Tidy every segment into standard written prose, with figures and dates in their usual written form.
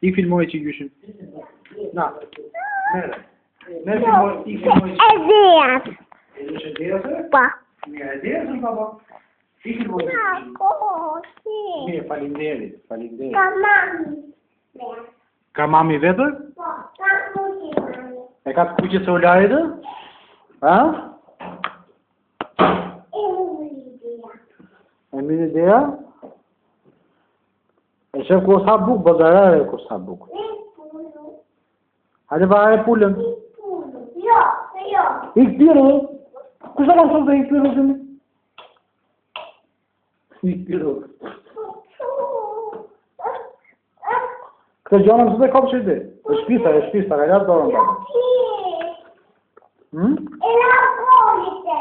Ti filmoj që gjyshin. Na, mere. Ne filmoj, ti filmoj që... E dhejat. E dhejsh e dhejat? Pa. Mira, e dhejat është baba. Ti filmoj që gjyshin. Mire, falinderit, falinderit. Ka mami. Ka mami vetër? Po, ka kuqi mami. E ka të kuqe celularit të? Ha? E mirë ideja? E shef ku sa buk, bazarare ku sa buk. Hajde va e pulën. Jo, jo. Ik piro. Kush ka thënë se ik piro zëmi? Ik piro. Këtë gjona mësë të kopë që i di. E shpisa, ka gjatë dorën të. E la polite.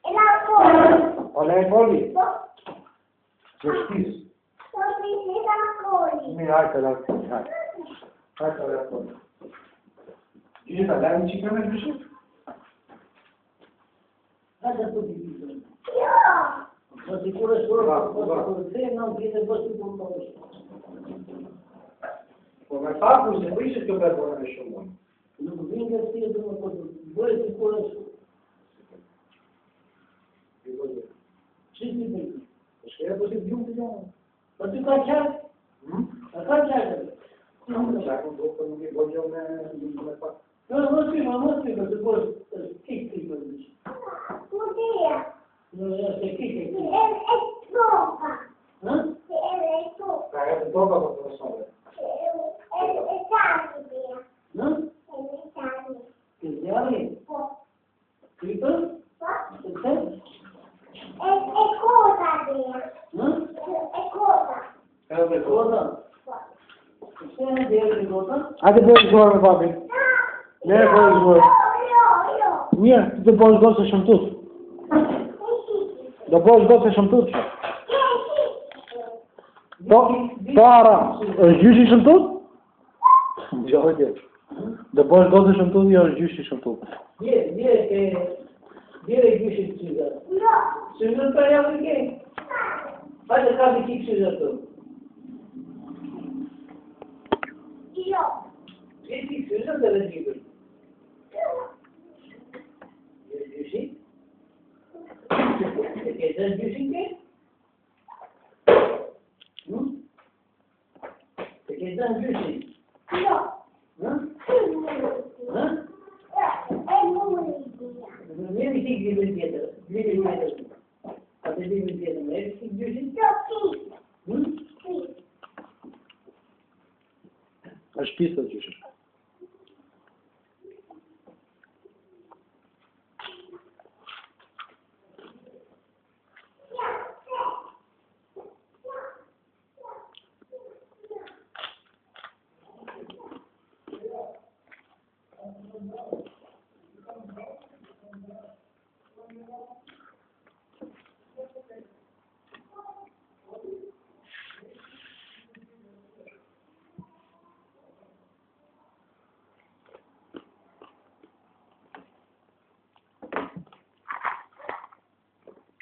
E la polite. O le e poli? Që shpis. E la polite. Mirë, hajtë, hajtë. Hajtë, le e poli. Gjitha, le e në qikë me gjyshit? Hajde të të Jo. Po sikur është por të në vjetë bëstu për të Po me faku se po ishte kjo bërë me shumë. nuk vinë nga si të më përdu. Bëjë sikur është. Që si bëjë? Shkëja po si bjumë të gjonë. Po ty ka qarë? A ka qarë? Në qakën do për nuk i bëgjë me pak. Më si, të bërë kikë për në që. Mutia. Në është kikë. E toka. Ha? E toka. Ka e të toka për profesore. E tani bia. Në? E tani. Të zjarë? Po. Kripër? Po. Të të? E kota bia. Në? E kota. E dhe Kota? Këse në djerë në kota? Hajde bëjë zhorë me papi. Ne e bëjë zhorë. Jo. Mirë, ti të bëjë zhorë se shëmtut. Do bëjë zhorë se shëmtut. Po ara, është gjyshi shëmtut? Jo, e djerë. Do bëjë zhorë se shëmtut, jo është gjyshi shëmtut. Dire gjyshit qyzat. Jo. Qyzat për javë në kej? Hajde ka të kikë qyzat të. Jo. Që ti qyzat dhe dhe gjyshit? Gjyshit? E ke të gjyshit ke? E ke të gjyshit? Jo. Ha? E muri bia. Në një kikë një tjetër. Një tjetër. A të një tjetër. E kikë gjyshit? Jo ki. është pisë të gjyshi.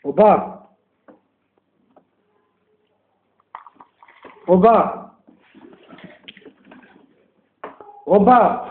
Oba! Oba! Oba!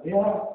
Ja.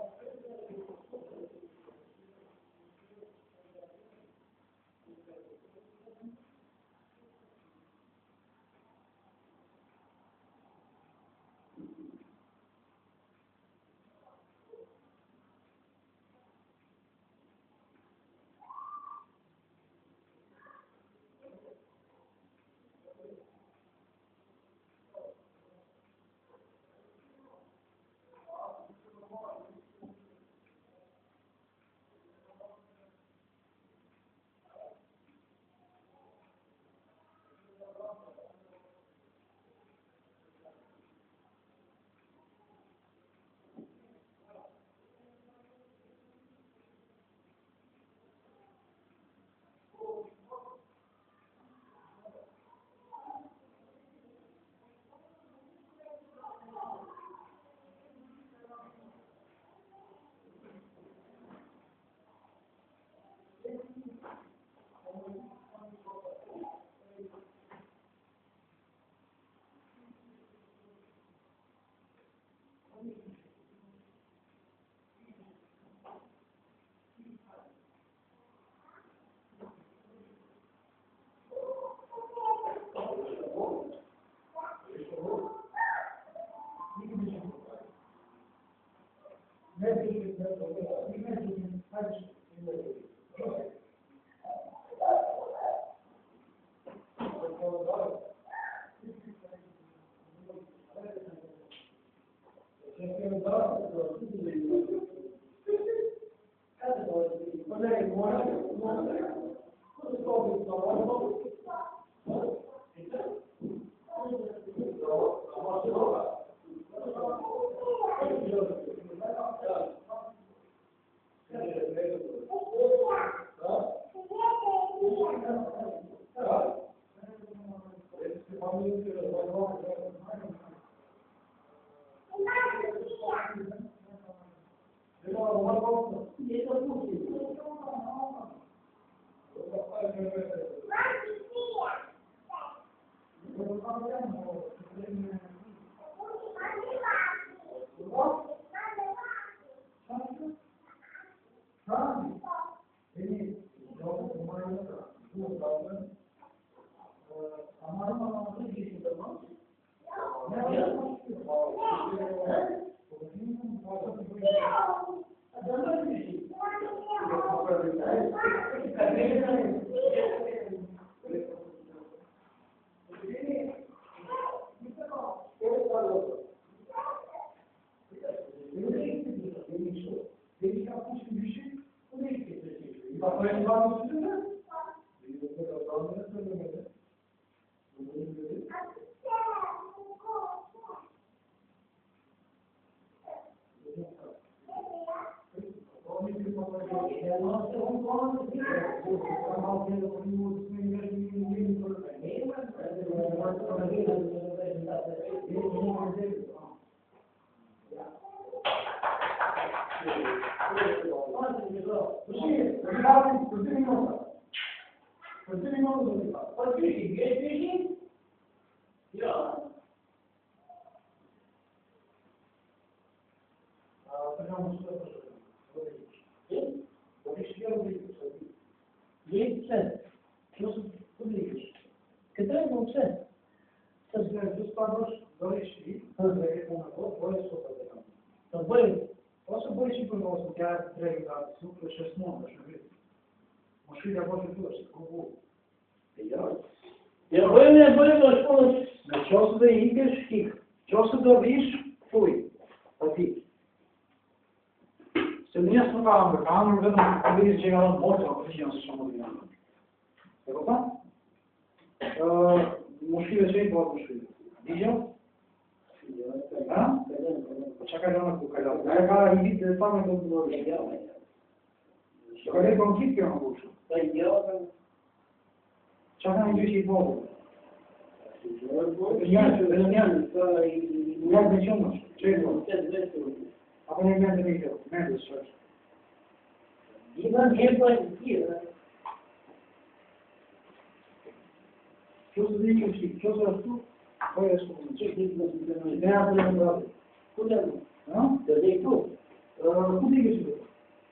Ku ti ke shkuar?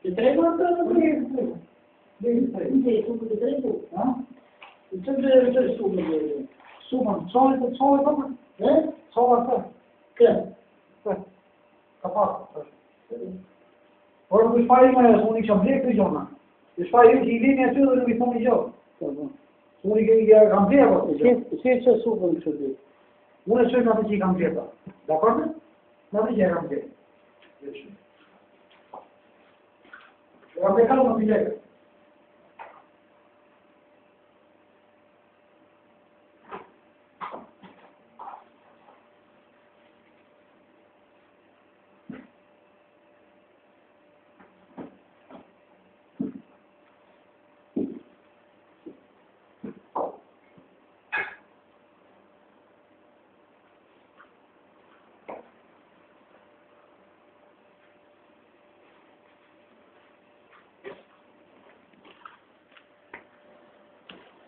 Të tregu atë në Në tregu. tre. Në tregu të tregu. Ha? Të shumë në Suman, çoj po. Hë? Çoj atë. Kë? Ka pa. Por nuk shpaj më unë kisha blek këtë gjona. Të shpaj ju që i lini aty dhe nuk i thoni gjë. Unë i kam blek apo? Si që supën kështë dy? Unë e çoj atë që i kam blek. Dakor? Në atë që e kam blek. Ja me kalma të blek.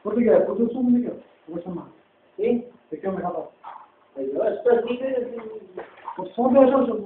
Po të gjë, po të sumë në kjo. Po të shumë. Si? Të kjo me ka pas. Ajo, është të tine. Po të sonë dhe është.